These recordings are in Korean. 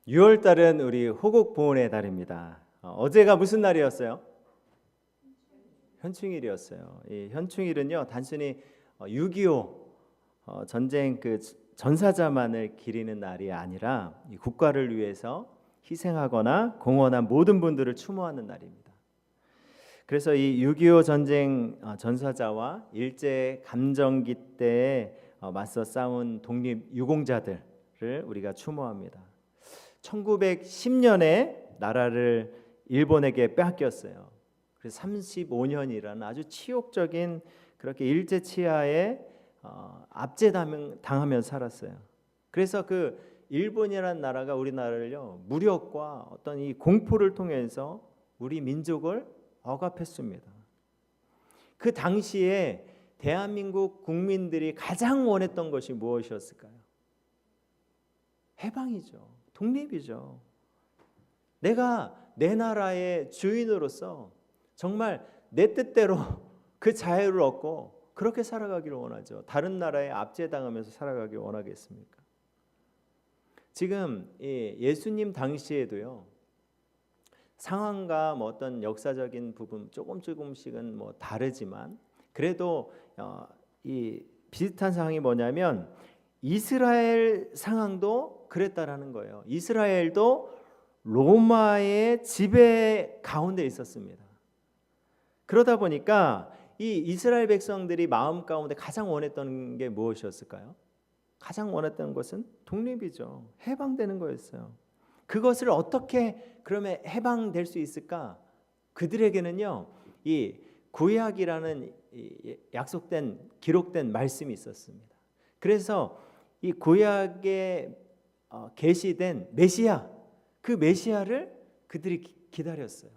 6월 달은 우리 호국 보훈의 달입니다. 어제가 무슨 날이었어요? 현충일이었어요. 이 현충일은요, 단순히 6.25 전쟁 그 전사자만을 기리는 날이 아니라 이 국가를 위해서 희생하거나 공헌한 모든 분들을 추모하는 날입니다. 그래서 이 6.25 전쟁 전사자와 일제 감정기 때에 맞서 싸운 독립 유공자들을 우리가 추모합니다. 1910년에 나라를 일본에게 빼앗겼어요. 그래서 35년이라는 아주 치욕적인 그렇게 일제 치하에 압제당하며 살았어요. 그래서 그 일본이라는 나라가 우리나라를요, 무력과 어떤 이 공포를 통해서 우리 민족을 억압했습니다. 그 당시에 대한민국 국민들이 가장 원했던 것이 무엇이었을까요? 해방이죠. 독립이죠. 내가 내 나라의 주인으로서 정말 내 뜻대로 그 자유를 얻고 그렇게 살아가기를 원하죠. 다른 나라에 압제당하면서 살아가길 원하겠습니까? 지금 예수님 당시에도요, 상황과 뭐 어떤 역사적인 부분 조금씩은 뭐 다르지만 그래도 이 비슷한 상황이 뭐냐면 이스라엘 상황도 그랬다라는 거예요. 이스라엘도 로마의 지배 가운데 있었습니다. 그러다 보니까 이 이스라엘 백성들이 마음 가운데 가장 원했던 게 무엇이었을까요? 가장 원했던 것은 독립이죠. 해방되는 거였어요. 그것을 어떻게 그러면 해방될 수 있을까? 그들에게는요, 이 구약이라는 약속된 기록된 말씀이 있었습니다. 그래서 이 구약에 계시된 메시아, 그 메시아를 그들이 기다렸어요.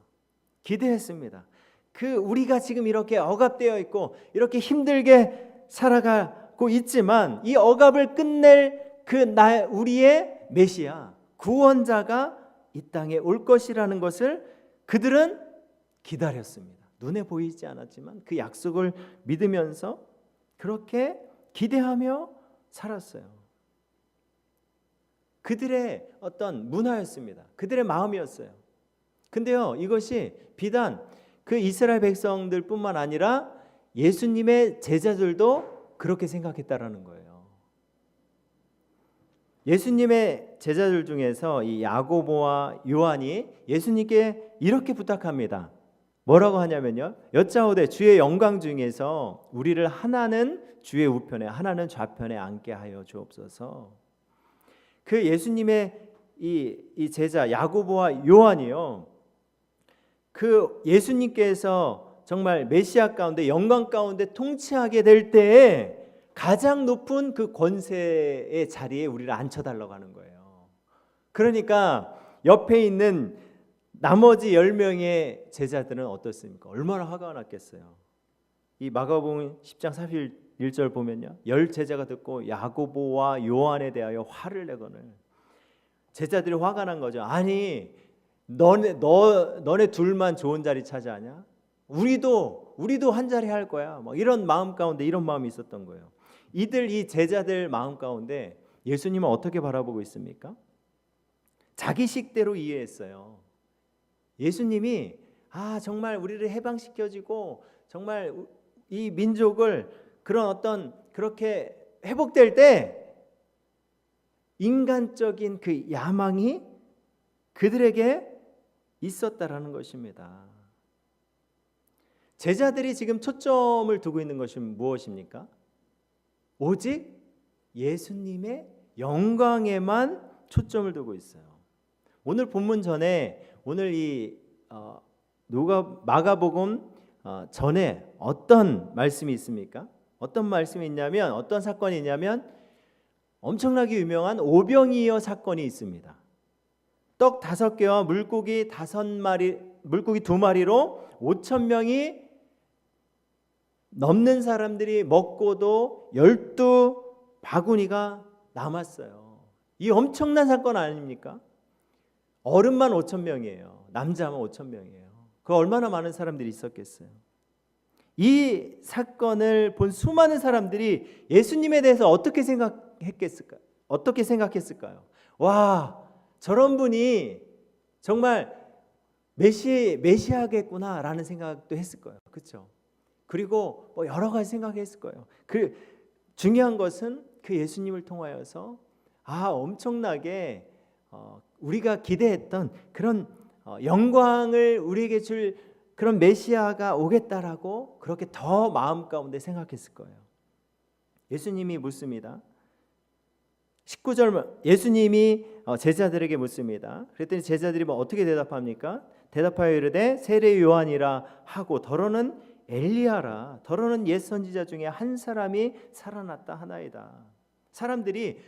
기대했습니다. 그 우리가 지금 이렇게 억압되어 있고 이렇게 힘들게 살아가고 있지만 이 억압을 끝낼 우리의 메시아, 구원자가 이 땅에 올 것이라는 것을 그들은 기다렸습니다. 눈에 보이지 않았지만 그 약속을 믿으면서 그렇게 기대하며 살았어요. 그들의 어떤 문화였습니다. 그들의 마음이었어요. 근데요, 이것이 비단 그 이스라엘 백성들뿐만 아니라 예수님의 제자들도 그렇게 생각했다라는 거예요. 예수님의 제자들 중에서 이 야고보와 요한이 예수님께 이렇게 부탁합니다. 뭐라고 하냐면요, 여짜오되 주의 영광 중에서 우리를 하나는 주의 우편에 하나는 좌편에 앉게 하여 주옵소서. 그 예수님의 이 제자 야고보와 요한이요, 그 예수님께서 정말 메시아 가운데 영광 가운데 통치하게 될 때에 가장 높은 그 권세의 자리에 우리를 앉혀달라고 하는 거예요. 그러니까 옆에 있는 나머지 10명의 제자들은 어떻습니까? 얼마나 화가 났겠어요. 이 마가복음 10장 41절 보면요, 10 제자가 듣고 야고보와 요한에 대하여 화를 내거늘. 제자들이 화가 난 거죠. 아니 너네 둘만 좋은 자리 차지하냐? 우리도 한 자리 할 거야. 뭐 이런 마음 가운데 이런 마음이 있었던 거예요. 이 제자들 마음 가운데 예수님은 어떻게 바라보고 있습니까? 자기식대로 이해했어요. 예수님이 정말 우리를 해방시켜주고 정말 이 민족을 그런 어떤 그렇게 회복될 때 인간적인 그 야망이 그들에게 있었다라는 것입니다. 제자들이 지금 초점을 두고 있는 것이 무엇입니까? 오직 예수님의 영광에만 초점을 두고 있어요. 오늘 본문 전에 오늘 이 마가복음 전에 어떤 말씀이 있습니까? 어떤 말씀이 있냐면, 어떤 사건이 있냐면 엄청나게 유명한 오병이어 사건이 있습니다. 떡 5개와 물고기 2마리로 5,000명이 넘는 사람들이 먹고도 12바구니가 남았어요. 이 엄청난 사건 아닙니까? 어른만 5,000명이에요. 남자만 5,000명이에요. 그 얼마나 많은 사람들이 있었겠어요. 이 사건을 본 수많은 사람들이 예수님에 대해서 어떻게 생각했을까요? 와, 저런 분이 정말 메시아겠구나라는 생각도 했을 거예요. 그렇죠? 그리고 뭐 여러 가지 생각했을 거예요. 그 중요한 것은 그 예수님을 통하여서 엄청나게 우리가 기대했던 그런 영광을 우리에게 줄 그런 메시아가 오겠다라고 그렇게 더 마음 가운데 생각했을 거예요. 예수님이 묻습니다. 19절 예수님이 제자들에게 묻습니다. 그랬더니 제자들이 어떻게 대답합니까? 대답하여 이르되 세례 요한이라 하고 더러는 엘리야라, 더러는 옛 선지자 중에 한 사람이 살아났다 하나이다. 사람들이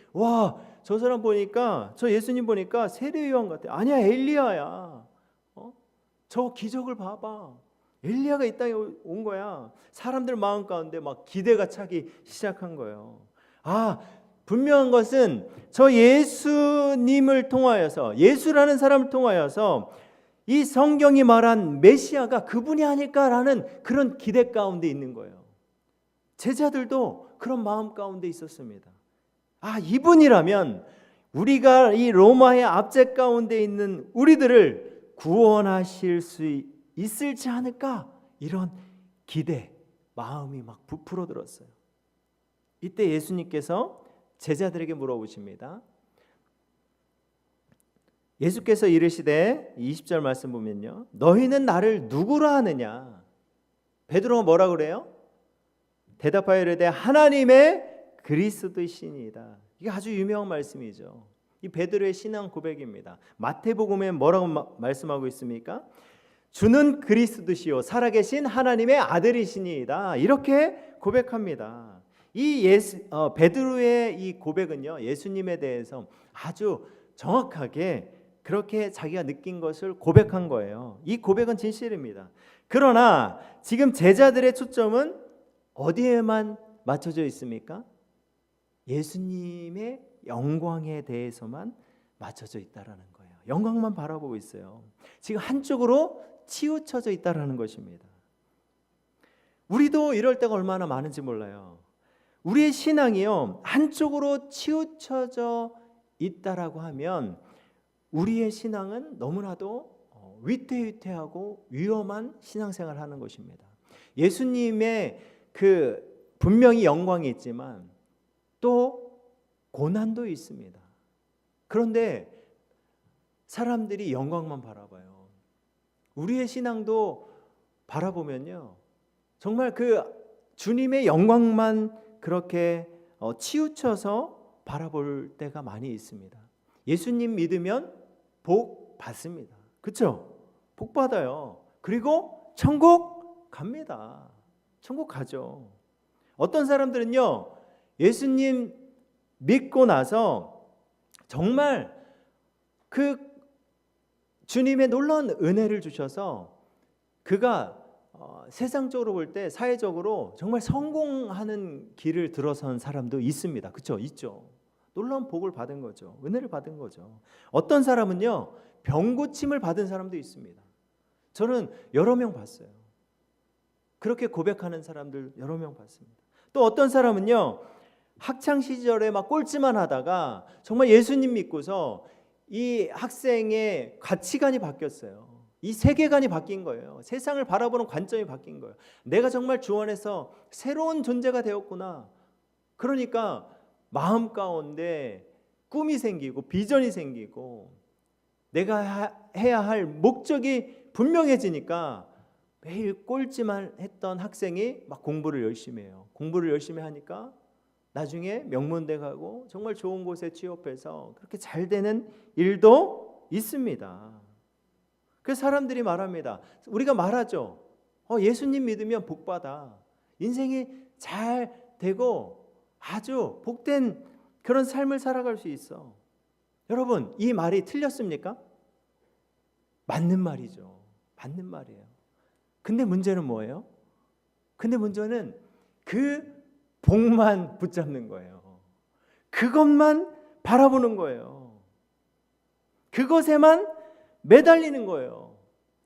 저 사람 보니까, 저 예수님 보니까 세례 요한 같아. 아니야, 엘리야야. 저 기적을 봐봐. 엘리야가 이 땅에 온 거야. 사람들 마음 가운데 막 기대가 차기 시작한 거예요. 분명한 것은 저 예수님을 통하여서, 예수라는 사람을 통하여서 이 성경이 말한 메시아가 그분이 아닐까라는 그런 기대 가운데 있는 거예요. 제자들도 그런 마음 가운데 있었습니다. 이분이라면 우리가 이 로마의 압제 가운데 있는 우리들을 구원하실 수 있을지 않을까, 이런 기대, 마음이 막 부풀어 들었어요. 이때 예수님께서 제자들에게 물어보십니다. 예수께서 이르시되 20절 말씀 보면요, 너희는 나를 누구라 하느냐? 베드로가 뭐라 그래요? 대답하여 이르되 하나님의 그리스도이시니이다. 이게 아주 유명한 말씀이죠. 이 베드로의 신앙 고백입니다. 마태복음에 뭐라고 말씀하고 있습니까? 주는 그리스도시요 살아계신 하나님의 아들이시니이다. 이렇게 고백합니다. 베드로의 이 고백은요, 예수님에 대해서 아주 정확하게 그렇게 자기가 느낀 것을 고백한 거예요. 이 고백은 진실입니다. 그러나 지금 제자들의 초점은 어디에만 맞춰져 있습니까? 예수님의 영광에 대해서만 맞춰져 있다라는 거예요. 영광만 바라보고 있어요. 지금 한쪽으로 치우쳐져 있다라는 것입니다. 우리도 이럴 때가 얼마나 많은지 몰라요. 우리의 신앙이요, 한쪽으로 치우쳐져 있다라고 하면 우리의 신앙은 너무나도 위태위태하고 위험한 신앙생활을 하는 것입니다. 예수님의 분명히 영광이 있지만 또 고난도 있습니다. 그런데 사람들이 영광만 바라봐요. 우리의 신앙도 바라보면요, 정말 주님의 영광만 그렇게 치우쳐서 바라볼 때가 많이 있습니다. 예수님 믿으면 복 받습니다. 그렇죠? 복 받아요. 그리고 천국 갑니다. 천국 가죠. 어떤 사람들은요, 예수님 믿고 나서 정말 주님의 놀라운 은혜를 주셔서 그가 세상적으로 볼 때 사회적으로 정말 성공하는 길을 들어선 사람도 있습니다. 그렇죠? 있죠. 놀라운 복을 받은 거죠. 은혜를 받은 거죠. 어떤 사람은요, 병 고침을 받은 사람도 있습니다. 저는 여러 명 봤어요. 그렇게 고백하는 사람들 여러 명 봤습니다. 또 어떤 사람은요, 학창 시절에 막 꼴찌만 하다가 정말 예수님 믿고서 이 학생의 가치관이 바뀌었어요. 이 세계관이 바뀐 거예요. 세상을 바라보는 관점이 바뀐 거예요. 내가 정말 주 안에서 새로운 존재가 되었구나. 그러니까 마음 가운데 꿈이 생기고 비전이 생기고 내가 해야 할 목적이 분명해지니까 매일 꼴찌만 했던 학생이 막 공부를 열심히 해요. 공부를 열심히 하니까 나중에 명문대 가고 정말 좋은 곳에 취업해서 그렇게 잘 되는 일도 있습니다. 그래서 사람들이 말합니다. 우리가 말하죠. 예수님 믿으면 복받아. 인생이 잘 되고 아주 복된 그런 삶을 살아갈 수 있어. 여러분, 이 말이 틀렸습니까? 맞는 말이죠. 맞는 말이에요. 근데 문제는 뭐예요? 근데 문제는 그 복만 붙잡는 거예요. 그것만 바라보는 거예요. 그것에만 매달리는 거예요.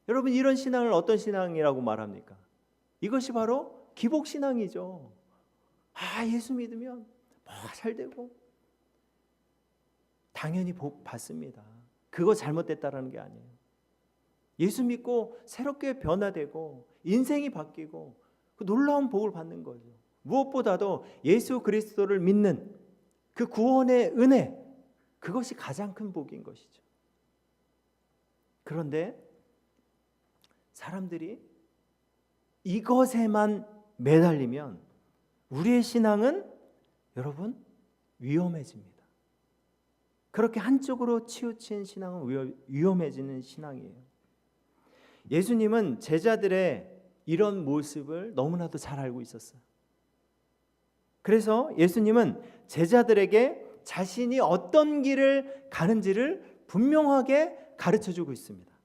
여러분, 이런 신앙을 어떤 신앙이라고 말합니까? 이것이 바로 기복신앙이죠. 예수 믿으면 잘 되고 당연히 복 받습니다. 그거 잘못됐다라는 게 아니에요. 예수 믿고 새롭게 변화되고 인생이 바뀌고 그 놀라운 복을 받는 거죠. 무엇보다도 예수 그리스도를 믿는 그 구원의 은혜, 그것이 가장 큰 복인 것이죠. 그런데 사람들이 이것에만 매달리면 우리의 신앙은 여러분 위험해집니다. 그렇게 한쪽으로 치우친 신앙은 위험해지는 신앙이에요. 예수님은 제자들의 이런 모습을 너무나도 잘 알고 있었어요. 그래서 예수님은 제자들에게 자신이 어떤 길을 가는지를 분명하게 가르쳐주고 있습니다.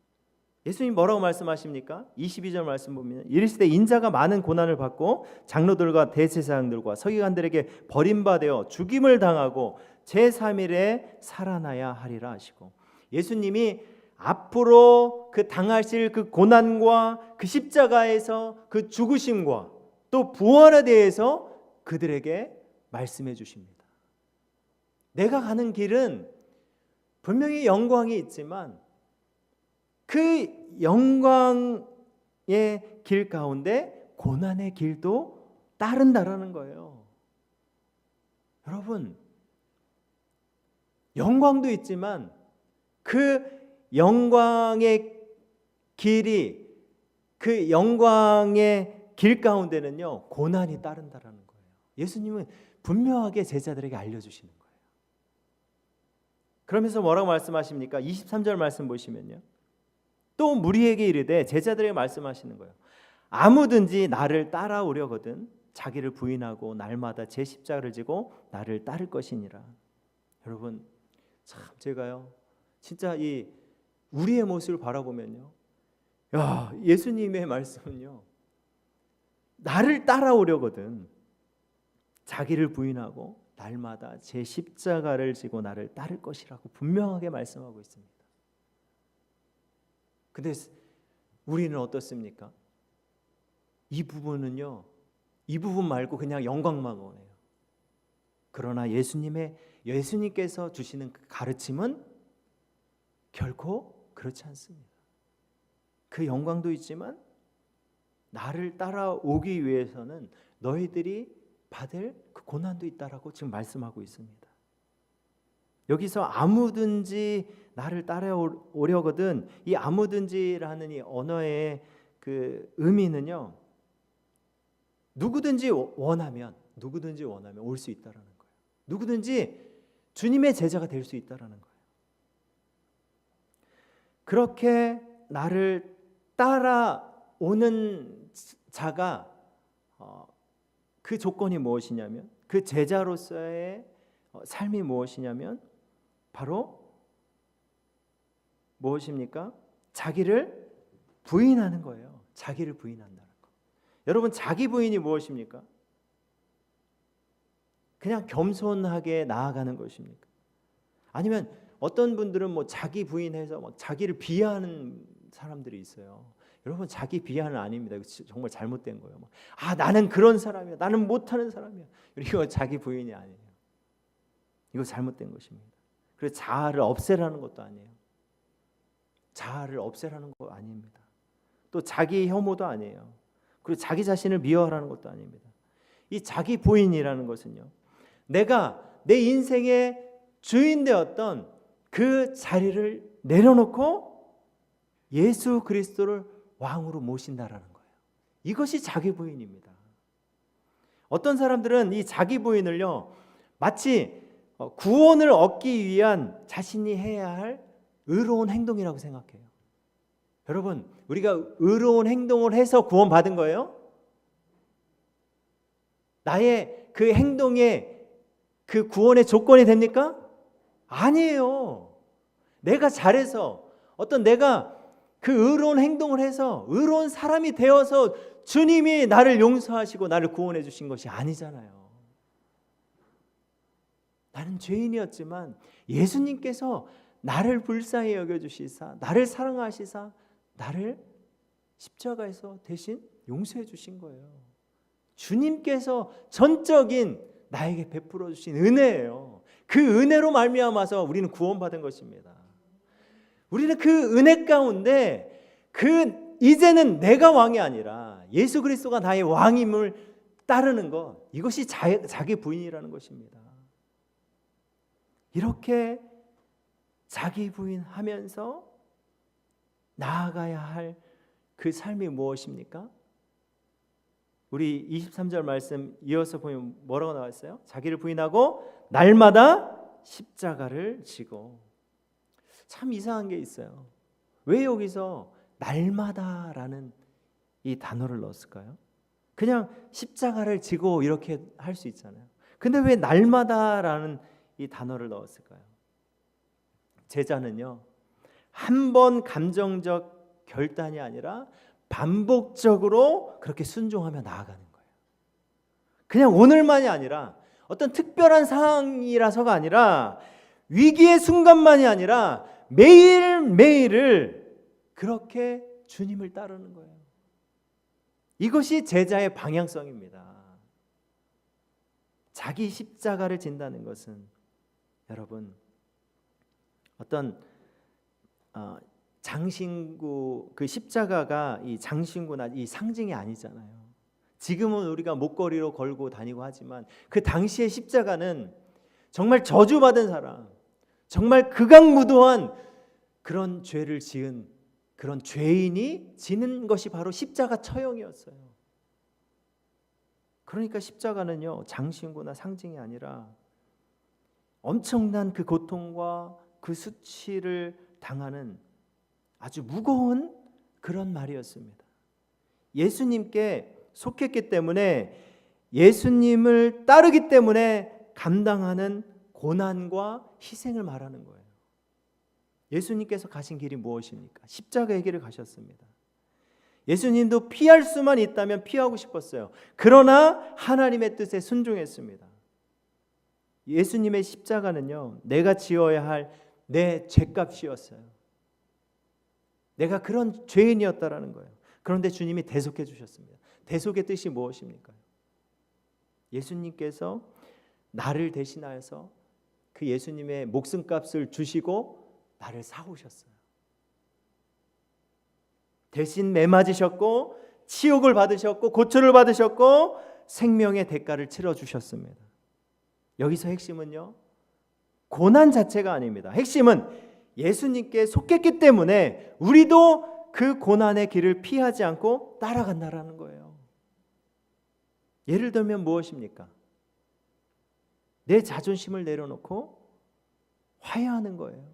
예수님 뭐라고 말씀하십니까? 22절 말씀 보면 이르시되 인자가 많은 고난을 받고 장로들과 대제사장들과 서기관들에게 버림받아 죽임을 당하고 제3일에 살아나야 하리라 하시고, 예수님이 앞으로 그 당하실 그 고난과 그 십자가에서 그 죽으심과 또 부활에 대해서 그들에게 말씀해 주십니다. 내가 가는 길은 분명히 영광이 있지만 그 영광의 길 가운데 고난의 길도 따른다라는 거예요. 여러분, 영광도 있지만 그 영광의 길이, 그 영광의 길 가운데는요 고난이 따른다라는 거예요. 예수님은 분명하게 제자들에게 알려주시는 거예요. 그러면서 뭐라고 말씀하십니까? 23절 말씀 보시면요, 또 무리에게 이르되, 제자들에게 말씀하시는 거예요. 아무든지 나를 따라오려거든 자기를 부인하고 날마다 제 십자가를 지고 나를 따를 것이니라. 여러분, 참 제가요 진짜 이 우리의 모습을 바라보면요, 야, 예수님의 말씀은요, 나를 따라오려거든 자기를 부인하고 날마다 제 십자가를 지고 나를 따를 것이라고 분명하게 말씀하고 있습니다. 근데 우리는 어떻습니까? 이 부분은요, 이 부분 말고 그냥 영광만 원해요. 그러나 예수님께서 주시는 그 가르침은 결코 그렇지 않습니다. 그 영광도 있지만 나를 따라오기 위해서는 너희들이 받을 그 고난도 있다라고 지금 말씀하고 있습니다. 여기서 아무든지 나를 따라오려거든, 이 아무든지라는 이 언어의 그 의미는요, 누구든지 원하면 올 수 있다라는 거예요. 누구든지 주님의 제자가 될 수 있다라는 거예요. 그렇게 나를 따라오는 자가 그 조건이 무엇이냐면, 그 제자로서의 삶이 무엇이냐면 바로 무엇입니까? 자기를 부인하는 거예요. 자기를 부인한다는 거. 여러분, 자기 부인이 무엇입니까? 그냥 겸손하게 나아가는 것입니까? 아니면 어떤 분들은 뭐 자기 부인해서 막 자기를 비하하는 사람들이 있어요. 여러분, 자기 비하는 아닙니다. 이거 정말 잘못된 거예요. 아, 나는 그런 사람이야. 나는 못하는 사람이야. 이거 자기 부인이 아니에요. 이거 잘못된 것입니다. 그래서 자아를 없애라는 것도 아니에요. 자아를 없애라는 거 아닙니다. 또 자기 혐오도 아니에요. 그리고 자기 자신을 미워하라는 것도 아닙니다. 이 자기 부인이라는 것은요, 내가 내 인생의 주인 되었던 그 자리를 내려놓고 예수 그리스도를 왕으로 모신다라는 거예요. 이것이 자기 부인입니다. 어떤 사람들은 이 자기 부인을요, 마치 구원을 얻기 위한 자신이 해야 할 의로운 행동이라고 생각해요. 여러분, 우리가 의로운 행동을 해서 구원받은 거예요? 나의 그 행동에 그 구원의 조건이 됩니까? 아니에요. 내가 잘해서, 내가 그 의로운 행동을 해서 의로운 사람이 되어서 주님이 나를 용서하시고 나를 구원해 주신 것이 아니잖아요. 나는 죄인이었지만 예수님께서 나를 불쌍히 여겨주시사, 나를 사랑하시사, 나를 십자가에서 대신 용서해 주신 거예요. 주님께서 전적인 나에게 베풀어 주신 은혜예요. 그 은혜로 말미암아서 우리는 구원받은 것입니다. 우리는 그 은혜 가운데 이제는 내가 왕이 아니라 예수 그리스도가 나의 왕임을 따르는 것, 이것이 자기 부인이라는 것입니다. 이렇게 자기 부인하면서 나아가야 할 그 삶이 무엇입니까? 우리 23절 말씀 이어서 보면 뭐라고 나왔어요? 자기를 부인하고 날마다 십자가를 지고. 참 이상한 게 있어요. 왜 여기서 날마다라는 이 단어를 넣었을까요? 그냥 십자가를 지고 이렇게 할 수 있잖아요. 근데 왜 날마다라는 이 단어를 넣었을까요? 제자는요, 한 번 감정적 결단이 아니라 반복적으로 그렇게 순종하며 나아가는 거예요. 그냥 오늘만이 아니라 어떤 특별한 상황이라서가 아니라 위기의 순간만이 아니라 매일매일을 그렇게 주님을 따르는 거예요. 이것이 제자의 방향성입니다. 자기 십자가를 진다는 것은 여러분 어떤 장신구, 그 십자가가 이 장신구나 이 상징이 아니잖아요. 지금은 우리가 목걸이로 걸고 다니고 하지만 그 당시의 십자가는 정말 저주받은 사람, 정말 극악무도한 그런 죄를 지은 그런 죄인이 지는 것이 바로 십자가 처형이었어요. 그러니까 십자가는요, 장신구나 상징이 아니라 엄청난 그 고통과 그 수치를 당하는 아주 무거운 그런 말이었습니다. 예수님께 속했기 때문에, 예수님을 따르기 때문에 감당하는 고난과 희생을 말하는 거예요. 예수님께서 가신 길이 무엇입니까? 십자가의 길을 가셨습니다. 예수님도 피할 수만 있다면 피하고 싶었어요. 그러나 하나님의 뜻에 순종했습니다. 예수님의 십자가는요, 내가 지어야 할 내 죄값이었어요. 내가 그런 죄인이었다라는 거예요. 그런데 주님이 대속해 주셨습니다. 대속의 뜻이 무엇입니까? 예수님께서 나를 대신하여서 그 예수님의 목숨값을 주시고 나를 사오셨어요. 대신 매맞으셨고 치욕을 받으셨고 고초를 받으셨고 생명의 대가를 치러주셨습니다. 여기서 핵심은요, 고난 자체가 아닙니다. 핵심은 예수님께 속했기 때문에 우리도 그 고난의 길을 피하지 않고 따라간다라는 거예요. 예를 들면 무엇입니까? 내 자존심을 내려놓고 화해하는 거예요.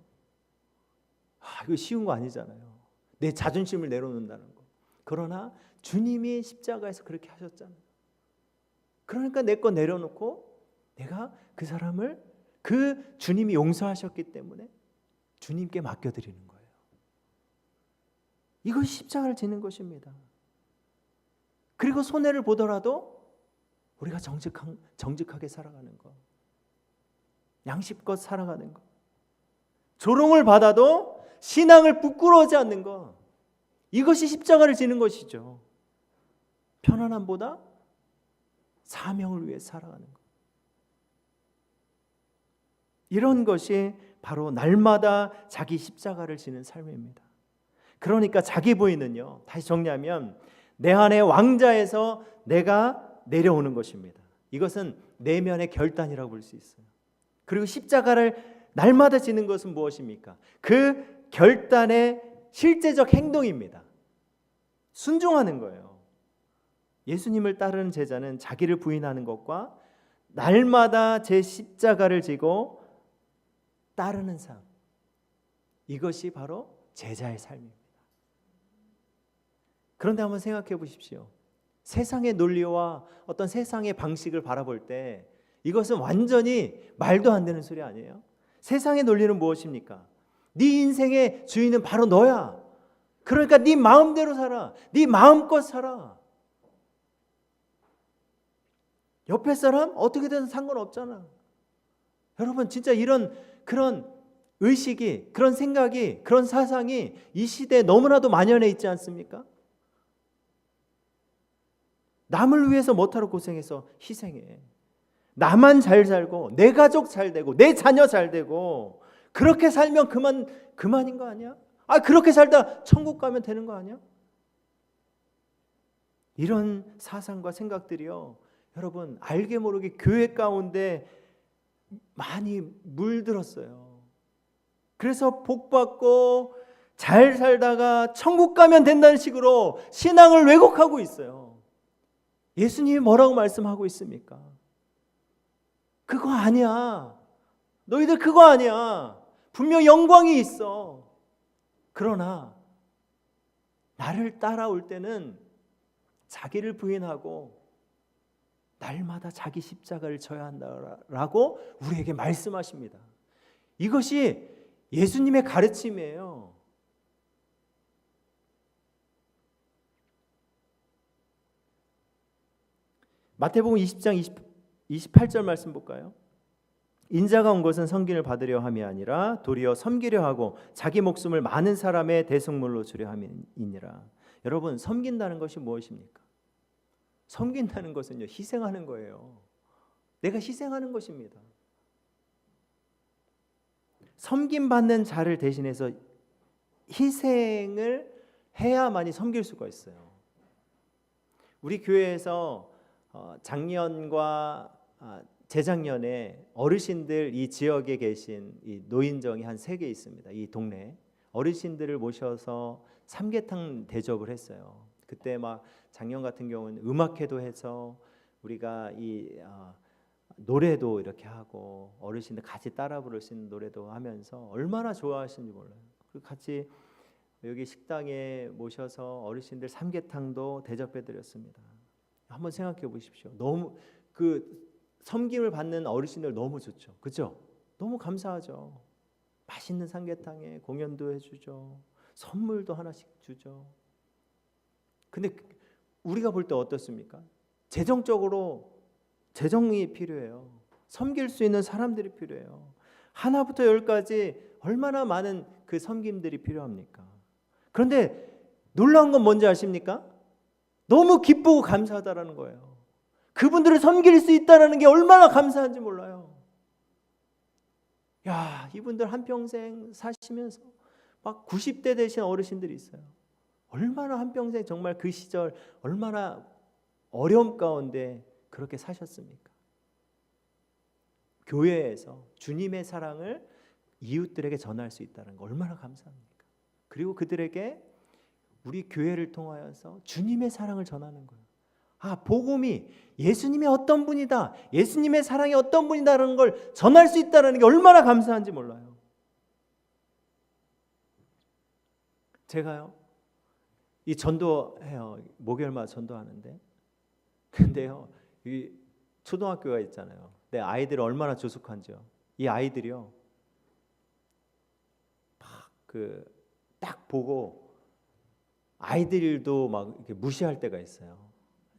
이거 쉬운 거 아니잖아요. 내 자존심을 내려놓는다는 거. 그러나 주님이 십자가에서 그렇게 하셨잖아요. 그러니까 내 거 내려놓고 내가 그 사람을, 그 주님이 용서하셨기 때문에 주님께 맡겨드리는 거예요. 이것이 십자가를 지는 것입니다. 그리고 손해를 보더라도 우리가 정직하게 살아가는 것, 양심껏 살아가는 것, 조롱을 받아도 신앙을 부끄러워하지 않는 것, 이것이 십자가를 지는 것이죠. 편안함보다 사명을 위해 살아가는 것, 이런 것이 바로 날마다 자기 십자가를 지는 삶입니다. 그러니까 자기 부인은요, 다시 정리하면 내 안의 왕자에서 내가 내려오는 것입니다. 이것은 내면의 결단이라고 볼 수 있어요. 그리고 십자가를 날마다 지는 것은 무엇입니까? 그 결단의 실제적 행동입니다. 순종하는 거예요. 예수님을 따르는 제자는 자기를 부인하는 것과 날마다 제 십자가를 지고 따르는 삶, 이것이 바로 제자의 삶입니다. 그런데 한번 생각해 보십시오. 세상의 논리와 어떤 세상의 방식을 바라볼 때 이것은 완전히 말도 안 되는 소리 아니에요? 세상의 논리는 무엇입니까? 네 인생의 주인은 바로 너야. 그러니까 네 마음대로 살아. 네 마음껏 살아. 옆에 사람 어떻게든 상관없잖아. 여러분, 진짜 그런 의식이, 그런 생각이, 그런 사상이 이 시대에 너무나도 만연해 있지 않습니까? 남을 위해서 못하러 고생해서 희생해. 나만 잘 살고 내 가족 잘 되고 내 자녀 잘 되고 그렇게 살면 그만인 거 아니야? 그렇게 살다 천국 가면 되는 거 아니야? 이런 사상과 생각들이요, 여러분 알게 모르게 교회 가운데 많이 물들었어요. 그래서 복 받고 잘 살다가 천국 가면 된다는 식으로 신앙을 왜곡하고 있어요. 예수님이 뭐라고 말씀하고 있습니까? 그거 아니야. 너희들 그거 아니야. 분명 영광이 있어. 그러나 나를 따라올 때는 자기를 부인하고 날마다 자기 십자가를 져야 한다라고 우리에게 말씀하십니다. 이것이 예수님의 가르침이에요. 마태복음 20장 28절 말씀 볼까요? 인자가 온 것은 섬김을 받으려 함이 아니라 도리어 섬기려 하고 자기 목숨을 많은 사람의 대속물로 주려 함이니라. 여러분, 섬긴다는 것이 무엇입니까? 섬긴다는 것은요, 희생하는 거예요. 내가 희생하는 것입니다. 섬김받는 자를 대신해서 희생을 해야만이 섬길 수가 있어요. 우리 교회에서 작년과 재작년에 어르신들, 이 지역에 계신 이 노인정이 한 3개 있습니다. 이 동네 어르신들을 모셔서 삼계탕 대접을 했어요. 그때 막 작년 같은 경우는 음악회도 해서 우리가 이 노래도 이렇게 하고 어르신들 같이 따라 부를 수 있는 노래도 하면서 얼마나 좋아하시는지 몰라요. 그리고 같이 여기 식당에 모셔서 어르신들 삼계탕도 대접해 드렸습니다. 한번 생각해 보십시오. 너무 그 섬김을 받는 어르신들 너무 좋죠. 그렇죠? 너무 감사하죠. 맛있는 삼계탕에 공연도 해주죠. 선물도 하나씩 주죠. 근데 우리가 볼 때 어떻습니까? 재정적으로 재정이 필요해요. 섬길 수 있는 사람들이 필요해요. 하나부터 열까지 얼마나 많은 그 섬김들이 필요합니까? 그런데 놀라운 건 뭔지 아십니까? 너무 기쁘고 감사하다라는 거예요. 그분들을 섬길 수 있다는 게 얼마나 감사한지 몰라요. 야, 이분들 한평생 사시면서 막 90대 되신 어르신들이 있어요. 얼마나 한평생 정말 그 시절 얼마나 어려움 가운데 그렇게 사셨습니까? 교회에서 주님의 사랑을 이웃들에게 전할 수 있다는 거 얼마나 감사합니까? 그리고 그들에게 우리 교회를 통하여서 주님의 사랑을 전하는 거예요. 복음이 예수님이 어떤 분이다, 예수님의 사랑이 어떤 분이다라는 걸 전할 수 있다는 게 얼마나 감사한지 몰라요. 제가요, 이 전도해요. 목요일마다 전도하는데, 근데요, 이 초등학교가 있잖아요. 내 아이들이 얼마나 조숙한지요. 이 아이들이요, 딱 보고 아이들도 막 이렇게 무시할 때가 있어요.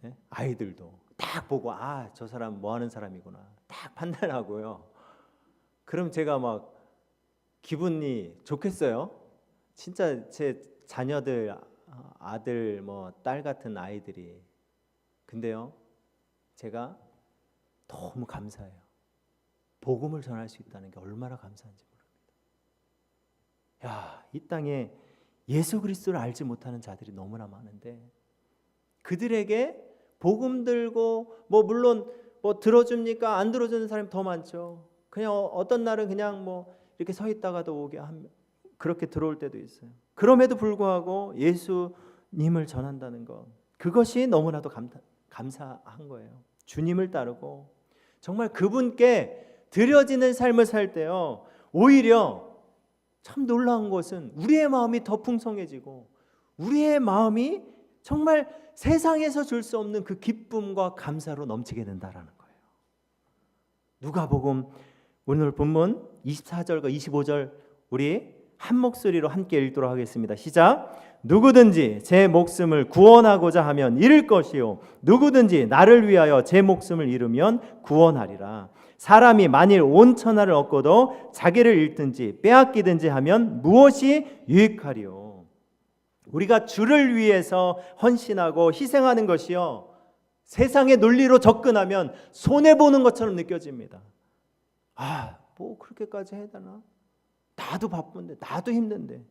네? 아이들도 딱 보고 저 사람 뭐 하는 사람이구나 딱 판단하고요. 그럼 제가 막 기분이 좋겠어요. 진짜 제 자녀들, 아들 뭐 딸 같은 아이들이. 근데요, 제가 너무 감사해요. 복음을 전할 수 있다는 게 얼마나 감사한지 모릅니다. 이 땅에 예수 그리스도를 알지 못하는 자들이 너무나 많은데, 그들에게 복음 들고 물론 들어줍니까? 안 들어주는 사람이 더 많죠. 그냥 어떤 날은 그냥 이렇게 서 있다가도 오게 그렇게 들어올 때도 있어요. 그럼에도 불구하고 예수님을 전한다는 것, 그것이 너무나도 감사한 거예요. 주님을 따르고 정말 그분께 드려지는 삶을 살 때요, 오히려 참 놀라운 것은 우리의 마음이 더 풍성해지고 우리의 마음이 정말 세상에서 줄 수 없는 그 기쁨과 감사로 넘치게 된다라는 거예요. 누가복음 오늘 본문 24절과 25절 우리 한 목소리로 함께 읽도록 하겠습니다. 시작. 누구든지 제 목숨을 구원하고자 하면 잃을 것이요 누구든지 나를 위하여 제 목숨을 잃으면 구원하리라. 사람이 만일 온 천하를 얻고도 자기를 잃든지 빼앗기든지 하면 무엇이 유익하리요. 우리가 주를 위해서 헌신하고 희생하는 것이요, 세상의 논리로 접근하면 손해보는 것처럼 느껴집니다. 그렇게까지 해야 되나? 나도 바쁜데, 나도 힘든데.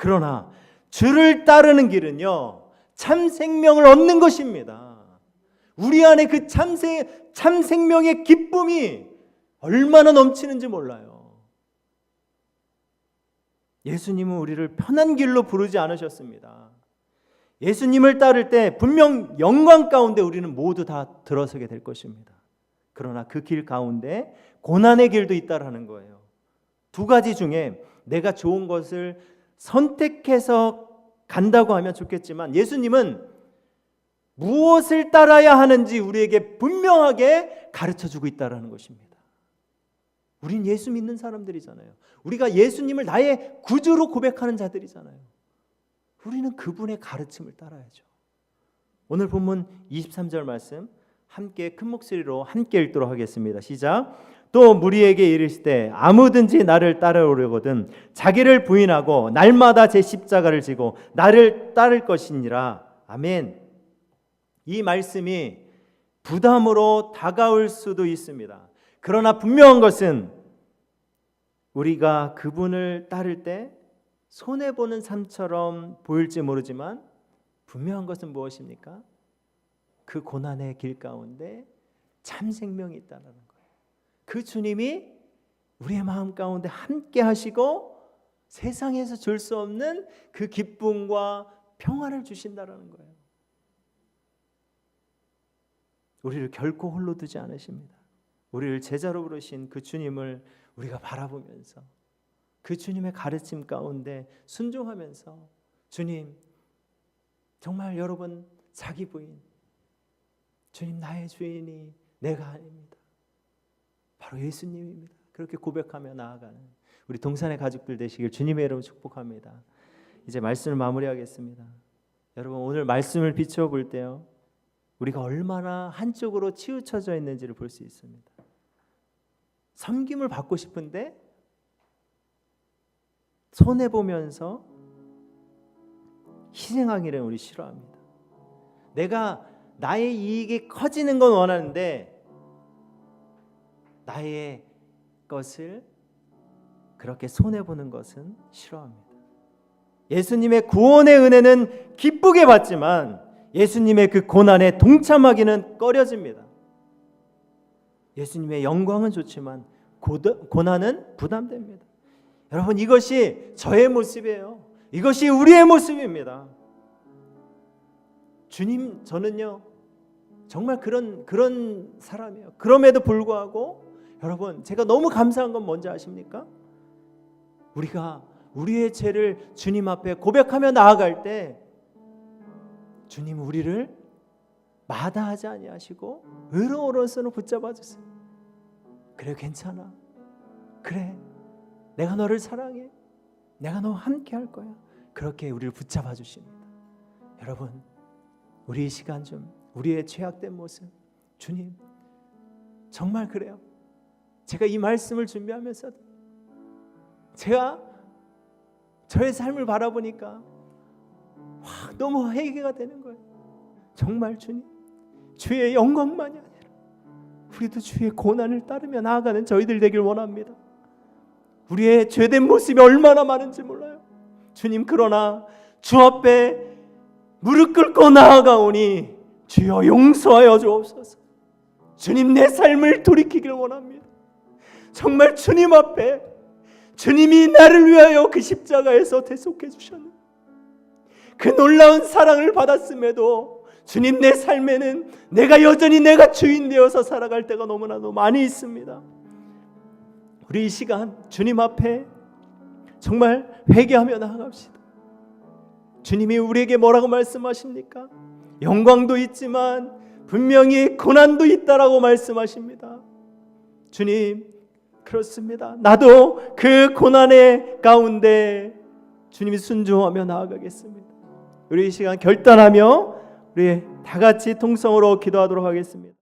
그러나 주를 따르는 길은요, 참 생명을 얻는 것입니다. 우리 안에 그 참 생명의 기쁨이 얼마나 넘치는지 몰라요. 예수님은 우리를 편한 길로 부르지 않으셨습니다. 예수님을 따를 때 분명 영광 가운데 우리는 모두 다 들어서게 될 것입니다. 그러나 그 길 가운데 고난의 길도 있다라는 거예요. 두 가지 중에 내가 좋은 것을 선택해서 간다고 하면 좋겠지만, 예수님은 무엇을 따라야 하는지 우리에게 분명하게 가르쳐주고 있다는 것입니다. 우린 예수 믿는 사람들이잖아요. 우리가 예수님을 나의 구주로 고백하는 자들이잖아요. 우리는 그분의 가르침을 따라야죠. 오늘 본문 23절 말씀 함께 큰 목소리로 함께 읽도록 하겠습니다. 시작. 또 무리에게 이르시되 아무든지 나를 따르려거든 자기를 부인하고 날마다 제 십자가를 지고 나를 따를 것이니라. 아멘. 이 말씀이 부담으로 다가올 수도 있습니다. 그러나 분명한 것은 우리가 그분을 따를 때 손해보는 삶처럼 보일지 모르지만 분명한 것은 무엇입니까? 그 고난의 길 가운데 참 생명이 있다는 거예요. 그 주님이 우리의 마음 가운데 함께 하시고 세상에서 줄 수 없는 그 기쁨과 평안을 주신다는 거예요. 우리를 결코 홀로 두지 않으십니다. 우리를 제자로 부르신 그 주님을 우리가 바라보면서 그 주님의 가르침 가운데 순종하면서, 주님 정말 여러분 자기 부인, 주님 나의 주인이 내가 아닙니다. 바로 예수님입니다. 그렇게 고백하며 나아가는 우리 동산의 가족들 되시길 주님의 이름으로 축복합니다. 이제 말씀을 마무리하겠습니다. 여러분 오늘 말씀을 비춰볼 때요, 우리가 얼마나 한쪽으로 치우쳐져 있는지를 볼 수 있습니다. 섬김을 받고 싶은데 손해보면서 희생하기를 우리 싫어합니다. 내가 나의 이익이 커지는 건 원하는데 나의 것을 그렇게 손해보는 것은 싫어합니다. 예수님의 구원의 은혜는 기쁘게 받지만 예수님의 그 고난에 동참하기는 꺼려집니다. 예수님의 영광은 좋지만 고난은 부담됩니다. 여러분 이것이 저의 모습이에요. 이것이 우리의 모습입니다. 주님, 저는요 정말 그런 사람이에요. 그럼에도 불구하고 여러분 제가 너무 감사한 건 뭔지 아십니까? 우리가 우리의 죄를 주님 앞에 고백하며 나아갈 때 주님 우리를 마다하지 아니하시고 의로운 오른손으로 붙잡아 주세요. 그래 괜찮아. 그래 내가 너를 사랑해. 내가 너와 함께 할 거야. 그렇게 우리를 붙잡아 주십니다. 여러분 우리 이 시간 좀 우리의 죄악된 모습, 주님 정말 그래요. 제가 이 말씀을 준비하면서 제가 저의 삶을 바라보니까 너무 회개가 되는 거예요. 정말 주님, 주의 영광만이 아니라 우리도 주의 고난을 따르며 나아가는 저희들 되길 원합니다. 우리의 죄된 모습이 얼마나 많은지 몰라요. 주님, 그러나 주 앞에 무릎 꿇고 나아가오니 주여 용서하여 주옵소서. 주님, 내 삶을 돌이키길 원합니다. 정말 주님 앞에 주님이 나를 위하여 그 십자가에서 대속해 주셨는 그 놀라운 사랑을 받았음에도 주님, 내 삶에는 내가 여전히 내가 주인 되어서 살아갈 때가 너무나도 많이 있습니다. 우리 이 시간 주님 앞에 정말 회개하며 나아갑시다. 주님이 우리에게 뭐라고 말씀하십니까? 영광도 있지만 분명히 고난도 있다라고 말씀하십니다. 주님, 그렇습니다. 나도 그 고난의 가운데 주님이 순종하며 나아가겠습니다. 우리 이 시간 결단하며 우리 다 같이 통성으로 기도하도록 하겠습니다.